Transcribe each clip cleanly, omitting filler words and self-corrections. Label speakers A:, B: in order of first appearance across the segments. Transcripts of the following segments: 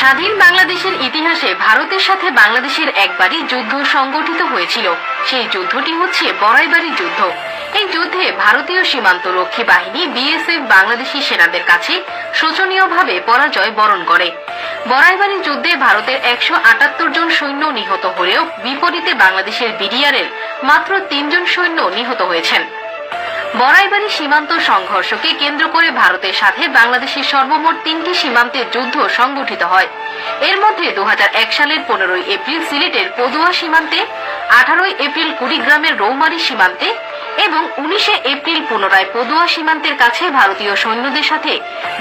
A: স্বাধীন বাংলাদেশের ইতিহাসে ভারতের সাথে বাংলাদেশের একবারই যুদ্ধ সংগঠিত হয়েছিল। সেই যুদ্ধটি হচ্ছে বড়াইবাড়ি যুদ্ধ। এই যুদ্ধে ভারতীয় সীমান্ত রক্ষী বাহিনী বিএসএফ বাংলাদেশি সেনাদের কাছে শোচনীয়ভাবে পরাজয় বরণ করে। বড়াইবাড়ি যুদ্ধে ভারতের 178 জন সৈন্য নিহত হলেও বিপরীতে বাংলাদেশের বিডিআরের মাত্র 3 জন সৈন্য নিহত হয়েছেন। বড়াইবাড়ি সীমান্ত সংঘর্ষকে কেন্দ্র করে ভারতের সাথে বাংলাদেশের সর্বমোট 3টি সীমান্তে যুদ্ধ সংগঠিত হয়। এর মধ্যে 2001 সালের 15 এপ্রিল সিলেটের পদুয়া সীমান্তে, 18 এপ্রিল কুড়িগ্রামের রৌমারী সীমান্তে এবং 19 এপ্রিল পুনরায় পদুয়া সীমান্তের কাছে ভারতীয় সৈন্যদের সাথে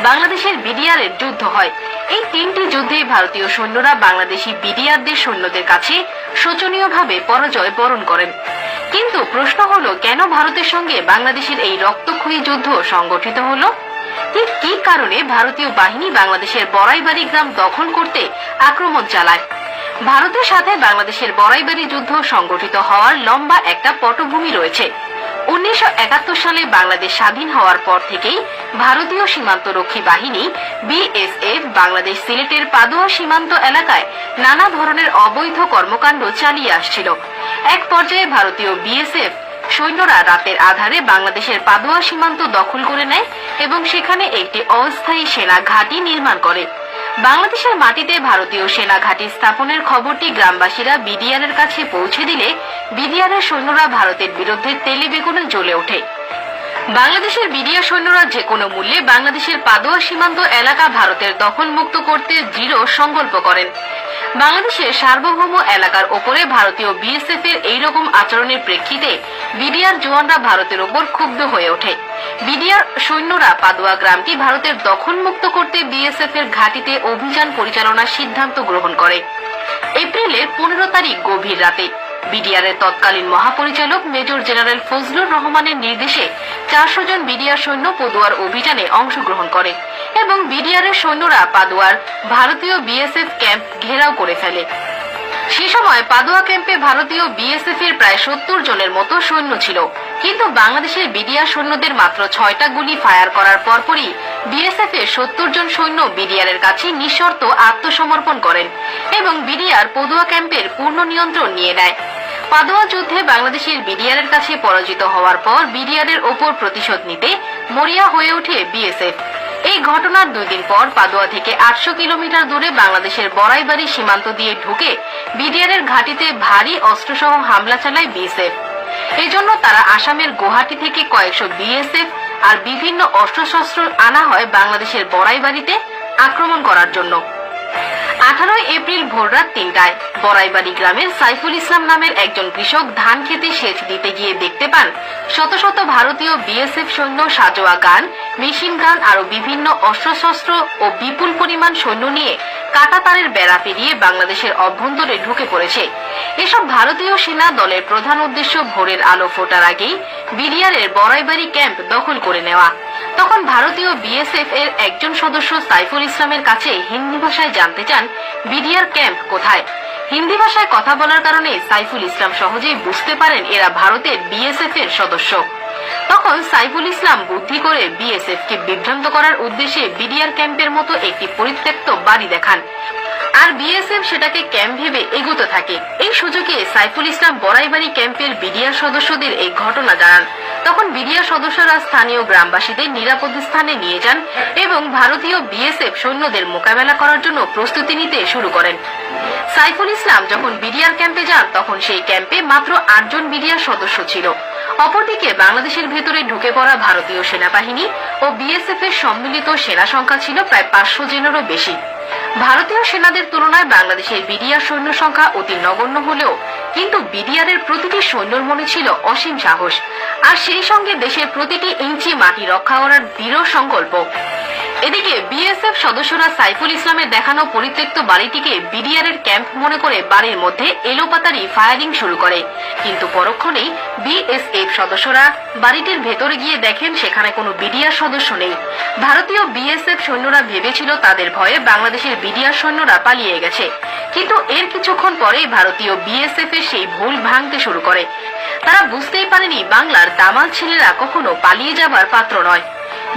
A: বাংলাদেশের বিডিআরের যুদ্ধ হয়। এই 3টি যুদ্ধে ভারতীয় সৈন্যরা বাংলাদেশি বিডিআরদের সৈন্যদের কাছে শোচনীয়ভাবে পরাজয় বরণ করেন। কিন্তু প্রশ্ন হলো, কেন ভারতের সঙ্গে বাংলাদেশের এই রক্তক্ষয়ী যুদ্ধ সংগঠিত হলো? ঠিক কি কারণে ভারতীয় বাহিনী বাংলাদেশের বড়াইবাড়ি গ্রাম দখল করতে আক্রমণ চালায়? ভারতের সাথে বাংলাদেশের বড়াইবাড়ি যুদ্ধ সংগঠিত হওয়ার লম্বা একটা পটভূমি রয়েছে। 1971 সালে বাংলাদেশ স্বাধীন হওয়ার পর থেকেই ভারতীয় সীমান্ত রক্ষী বাহিনী বিএসএফ বাংলাদেশ সিলেটের পাদুয়া সীমান্ত এলাকায় নানা ধরনের অবৈধ কর্মকাণ্ড চালিয়ে আসছিল। এক পর্যায়ে ভারতীয় বিএসএফ সৈন্যরা রাতের আধারে বাংলাদেশের পাদুয়া সীমান্ত দখল করে নেয় এবং সেখানে একটি অস্থায়ী সেনা ঘাঁটি নির্মাণ করে। বাংলাদেশের মাটিতে ভারতীয় সেনা ঘাঁটি স্থাপনের খবরটি গ্রামবাসীরা বিডিআরের কাছে পৌঁছে দিলে বিডিআরের সৈন্যরা ভারতের বিরুদ্ধে তেলে বেগুনে জ্বলে ওঠে। বাংলাদেশের বিডিআর সৈন্যরা যে কোনো মূল্যে বাংলাদেশের পাদুয়া সীমান্ত এলাকা ভারতের দখলমুক্ত করতে দৃঢ় সংকল্প করেন। বাংলাদেশের সার্বভৌম এলাকার ওপরে ভারতীয় বিএসএফ এর এইরকম আচরণের প্রেক্ষিতে বিডিআর জওয়ানরা ভারতের ওপর ক্ষুব্ধ হয়ে ওঠে। বিডিআর সৈন্যরা পাদুয়া গ্রামটি ভারতের দখলমুক্ত করতে বিএসএফ এর ঘাঁটিতে অভিযান পরিচালনার সিদ্ধান্ত গ্রহণ করে। এপ্রিলের 15 তারিখ গভীর রাতে বিডিআর এর তৎকালীন মহাপরিচালক মেজর জেনারেল ফজলুর রহমানের নির্দেশে 400 জন বিডিআর সৈন্য পদুয়ার অভিযানে অংশগ্রহণ করে এবং বিডিআর এর সৈন্যরা পাদুয়ার ভারতীয় বিএসএফ ক্যাম্প ঘেরাও করে ফেলে। সে সময় পাদুয়া ক্যাম্পে ভারতীয় বিএসএফ এর প্রায় 70 জনের মতো সৈন্য ছিল, কিন্তু বাংলাদেশের বিডিআর সৈন্যদের মাত্র 6টা গুলি ফায়ার করার পরপরই বিএসএফ এর 70 জন সৈন্য বিডিআর এর কাছে নিঃশর্ত আত্মসমর্পণ করেন এবং বিডিআর পদুয়া ক্যাম্পের পূর্ণ নিয়ন্ত্রণ নিয়ে নেয়। পাদুয়া যুদ্ধে বাংলাদেশের বিডিআর এর কাছে পরাজিত হওয়ার পর বিডিআর এর ওপর প্রতিশোধ নিতে মরিয়া হয়ে ওঠে বিএসএফ। এই ঘটনার 2 দিন পর পাদুয়া থেকে 800 কিলোমিটার দূরে বাংলাদেশের বড়াইবাড়ি সীমান্ত দিয়ে ঢুকে বিডিআর এর ঘাঁটিতে ভারী অস্ত্রসহ হামলা চালায় বিএসএফ। এজন্য তারা আসামের গুয়াহাটি থেকে কয়েকশো বিএসএফ আর বিভিন্ন অস্ত্রশস্ত্র আনা হয় বাংলাদেশের বড়াইবাড়িতে আক্রমণ করার জন্য। 18 এপ্রিল ভোররাত 3টায় বড়াইবাড়ি গ্রামের সাইফুল ইসলাম নামের একজন কৃষক ধান খেতে সেচ দিতে গিয়ে দেখতে পান শত শত ভারতীয় বিএসএফ সৈন্য সাজোয়া গান, মেশিন গান আরো বিভিন্ন অস্ত্রশস্ত্র ও বিপুল পরিমাণ সৈন্য নিয়ে কাঁটাতারের বেড়া পেরিয়ে বাংলাদেশের অভ্যন্তরে ঢুকে পড়েছে। এসব ভারতীয় সেনা দলের প্রধান উদ্দেশ্য ভোরের আলো ফোটার আগেই বিডিআর এর বড়াইবাড়ি ক্যাম্প দখল করে নেওয়া। তখন ভারতীয় বিএসএফ এর একজন সদস্য সাইফুল ইসলামের কাছে হিন্দি ভাষায় জানতে চান বিডিআর ক্যাম্প কোথায়। হিন্দি ভাষায় কথা বলার কারণে সাইফুল ইসলাম সহজেই বুঝতে পারেন এরা ভারতের বিএসএফ এর সদস্য। তখন সাইফুল ইসলাম বুদ্ধি করে বিএসএফ কে বিভ্রান্ত করার উদ্দেশ্যে বিডিআর ক্যাম্পের মতো একটি পরিত্যক্ত বাড়ি দেখান, আর বিএসএফ সেটাকে ক্যাম্প ভেবে এগোতে থাকে। এই সুযোগে সাইফুল ইসলাম বড়াইবাড়ি ক্যাম্পের বিডিআর সদস্যদের এই ঘটনা জানান। তখন বিডিআর সদস্যরা স্থানীয় গ্রামবাসীদের নিরাপদ স্থানে নিয়ে যান এবং ভারতীয় বিএসএফ সৈন্যদের মোকাবেলা করার জন্য প্রস্তুতি নিতে শুরু করেন। সাইফুল ইসলাম যখন বিডিআর ক্যাম্পে যান তখন সেই ক্যাম্পে মাত্র 8 জন বিডিআর সদস্য ছিল। অপরদিকে বাংলাদেশের ভেতরে ঢুকে পড়া ভারতীয় সেনাবাহিনী ও বিএসএফ এর সম্মিলিত সেনা সংখ্যা ছিল প্রায় 500 জনেরও বেশি। ভারতীয় সেনাদের তুলনায় বাংলাদেশের বিডিআর সৈন্য সংখ্যা অতি নগণ্য হলেও কিন্তু বিডিআর এর প্রতিটি সৈন্যর মনে ছিল অসীম সাহস, আর সেই সঙ্গে দেশের প্রতিটি ইঞ্চি মাটি রক্ষা করার দৃঢ় সংকল্প। এদিকে বিএসএফ সদস্যরা সাইফুল ইসলামের দেখানো পরিত্যক্ত বাড়িটিকে বিডিআর এর ক্যাম্প মনে করে বাড়ির মধ্যে এলোপাতাড়ি ফায়ারিং শুরু করে, কিন্তু পরক্ষণেই বিএসএফ সদস্যরা বাড়িটির ভেতরে গিয়ে দেখেন সেখানে কোনো বিডিআর সদস্য নেই। ভারতীয় বিএসএফ সৈন্যরা ভেবেছিল তাদের ভয়ে বাংলাদেশের বিডিআর সৈন্যরা পালিয়ে গেছে, কিন্তু এর কিছুক্ষণ পরেই ভারতীয় বিএসএফ এর সেই ভুল ভাঙতে শুরু করে। তারা বুঝতেই পারেনি বাংলার দামাল ছেলেরা কখনো পালিয়ে যাবার পাত্র নয়।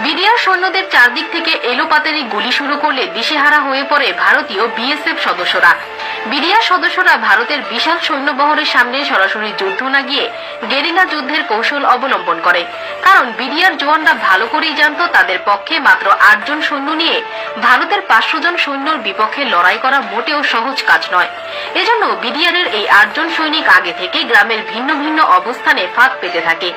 A: বিডিআর সৈন্যদের চারদিক থেকে এলোপাতাড়ি গুলি শুরু করলে দিশেহারা হয়ে পড়ে ভারতীয় বিএসএফ সদস্যরা। বিডিআর সদস্যরা ভারতের বিশাল সৈন্যবহরের সামনে সরাসরি যুদ্ধ না গিয়ে গেরিলা যুদ্ধের কৌশল অবলম্বন করে, কারণ বিডিআর জওয়ানরা ভালো করেই জানত তাদের পক্ষে মাত্র 8 জন সৈন্য নিয়ে ভারতের 500 জন সৈন্যর বিপক্ষে লড়াই করা মোটেও সহজ কাজ নয়। এজন্য বিডিআরের এই 8 জন সৈনিক আগে থেকে গ্রামের ভিন্ন ভিন্ন অবস্থানে ফাঁদ পেতে থাকে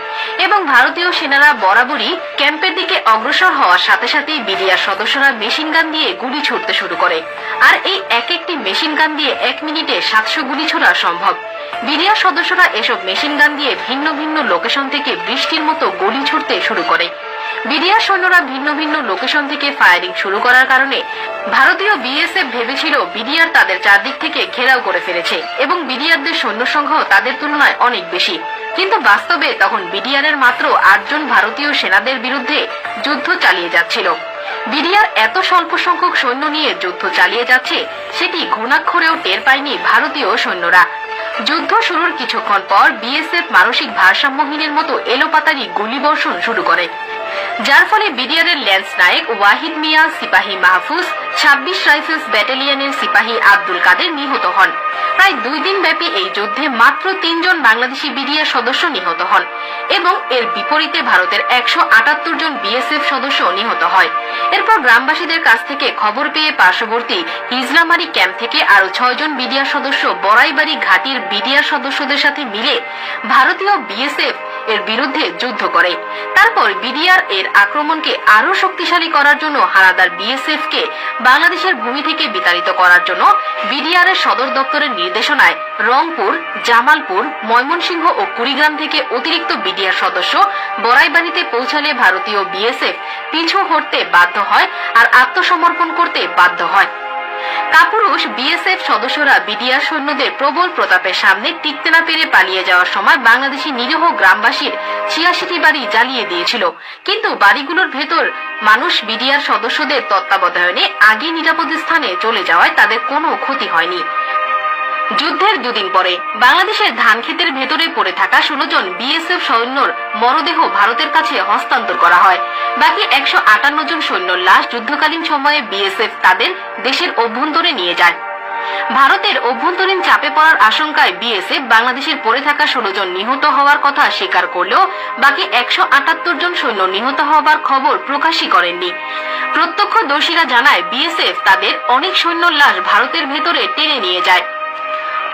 A: এবং ভারতীয় সেনারা বরাবরই ক্যাম্পের দিকে অগ্রসর হওয়ার সাথে সাথেই বিডিআর সদস্যরা মেশিন গান দিয়ে গুলি ছুড়তে শুরু করে। আর এই এক একটি মেশিন গান দিয়ে 1 মিনিটে 700 গুলি ছোড়া সম্ভব। বিডিআর সদস্যরা এসব মেশিন গান দিয়ে ভিন্ন ভিন্ন লোকেশন থেকে বৃষ্টির মতো গুলি ছুড়তে শুরু করে। বিডিআর সৈন্যরা ভিন্ন ভিন্ন লোকেশন থেকে ফায়ারিং শুরু করার কারণে ভারতীয় বিএসএফ ভেবেছিল বিডিআর তাদের চারদিক থেকে ঘেরাও করে ফেলেছে এবং বিডিআরদের সৈন্য সংখ্যা তাদের তুলনায় অনেক বেশি। কিন্তু বাস্তবে তখন বিডিআরের মাত্র 8 জন ভারতীয় সেনাদের বিরুদ্ধে যুদ্ধ চালিয়ে যাচ্ছিল। বিডিআর এত স্বল্প সংখ্যক সৈন্য নিয়ে যুদ্ধ চালিয়ে যাচ্ছে সেটি ঘুণাক্ষরেও টের পায়নি ভারতীয় সৈন্যরা। যুদ্ধ শুরুর কিছুক্ষণ পর বিএসএফ মানসিক ভারসাম্যহীনের মতো এলোপাতাড়ি গুলিবর্ষণ শুরু করে, যার ফলে বিডিআরের ল্যান্স নায়েক ওয়াহিদ মিয়া, সিপাহী মাহফুজ, 26 রাইফেলস ব্যাটালিয়নের সিপাহী আব্দুল কাদের নিহত হন। প্রায় 2 দিন ব্যাপী এই যুদ্ধে মাত্র 3 জন বাংলাদেশি বিডিআর সদস্য নিহত হন এবং এর বিপরীতে ভারতের 178 জন বিএসএফ সদস্য নিহত হয়। এরপর গ্রামবাসীদের কাছ থেকে খবর পেয়ে পার্শ্ববর্তী হিজলামারি ক্যাম্প থেকে আরো 6 জন বিডিআর সদস্য বড়াইবাড়ি ঘাটির বিডিআর সদস্যদের সাথে মিলে ভারতীয় বিএসএফ এর বিরুদ্ধে যুদ্ধ করে। তারপর বিডিআর এর আক্রমণকে আরো শক্তিশালী করার জন্য হানাদার বিএসএফ কে বাংলাদেশের ভূমি থেকে বিতাড়িত করার জন্য বিডিআর এর সদর দপ্তরের নির্দেশনায় রংপুর, জামালপুর, ময়মনসিংহ ও কুড়িগ্রাম থেকে অতিরিক্ত বিডিআর সদস্য বড়াইবাড়িতে পৌঁছালে ভারতীয় বিএসএফ পিছু হটতে বাধ্য হয় আর আত্মসমর্পণ করতে বাধ্য হয়। কাপুরুষ বিএসএফ সদস্যরা বিডিআর সৈন্যদের প্রবল প্রতাপের সামনে টিকতে না পেরে পালিয়ে যাওয়ার সময় বাংলাদেশি নিরীহ গ্রামবাসীর 86টি বাড়ি জ্বালিয়ে দিয়েছিল, কিন্তু বাড়িগুলোর ভেতর মানুষ বিডিআর সদস্যদের তত্ত্বাবধানে আগে নিরাপদ স্থানে চলে যাওয়ায় তাদের কোনো ক্ষতি হয়নি। যুদ্ধের 2 দিন পরে বাংলাদেশের ধান ক্ষেতের ভেতরে পড়ে থাকা 16 জন বিএসএফ সৈন্যর মরদেহ ভারতের কাছে হস্তান্তর করা হয়। বাকি 158 জন সৈন্যর লাশ যুদ্ধকালীন সময়ে বিএসএফ তাদের দেশের অভ্যন্তরে নিয়ে যায়। ভারতের অভ্যন্তরীণ চাপে পড়ার আশঙ্কায় বিএসএফ বাংলাদেশের পড়ে থাকা 16 জন নিহত হওয়ার কথা স্বীকার করলেও বাকি 178 জন সৈন্য নিহত হওয়ার খবর প্রকাশই করেননি। প্রত্যক্ষদর্শীরা জানায় বিএসএফ তাদের অনেক সৈন্যর লাশ ভারতের ভেতরে টেনে নিয়ে যায়।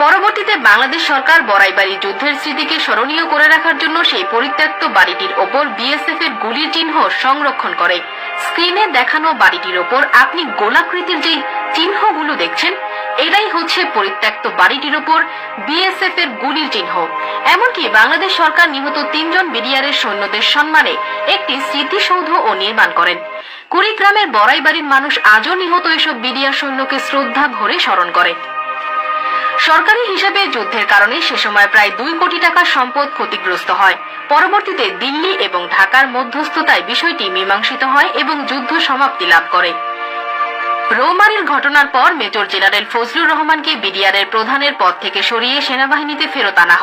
A: পরবর্তীতে বাংলাদেশ সরকার বড়াইবাড়ি যুদ্ধের স্মৃতিকে স্মরণীয় করে রাখার জন্য সেই পরিত্যক্ত বাড়িটির ওপর বিএসএফ এর গুলির চিহ্ন সংরক্ষণ করে। স্ক্রিনে দেখানো বাড়িটির ওপর আপনি গোলাকৃতির যে চিহ্নগুলো দেখছেন, এটাই হচ্ছে পরিত্যক্ত বাড়িটির ওপর বিএসএফ এর গুলির চিহ্ন। এমনকি বাংলাদেশ সরকার নিহত 3 জন বিডিআর এর সৈন্যদের সম্মানে একটি স্মৃতিসৌধ ও নির্মাণ করেন। কুড়িগ্রামের বড়াইবাড়ির মানুষ আজও নিহত এসব বিডিআর সৈন্যকে শ্রদ্ধা ভরে স্মরণ করে। সরকারি হিসাবে যুদ্ধের কারণে সে সময় প্রায় 2 কোটি টাকার সম্পদ ক্ষতিগ্রস্ত হয়। পরবর্তীতে দিল্লি এবং ঢাকার মধ্যস্থতায় বিষয়টি মীমাংসিত হয় এবং যুদ্ধ সমাপ্তি লাভ করে। রৌমারীর ঘটনার পর মেজর জেনারেল ফজলুর রহমানকে বিডিআর এর প্রধানের পদ থেকে সরিয়ে সেনাবাহিনীতে ফেরত আনা হয়।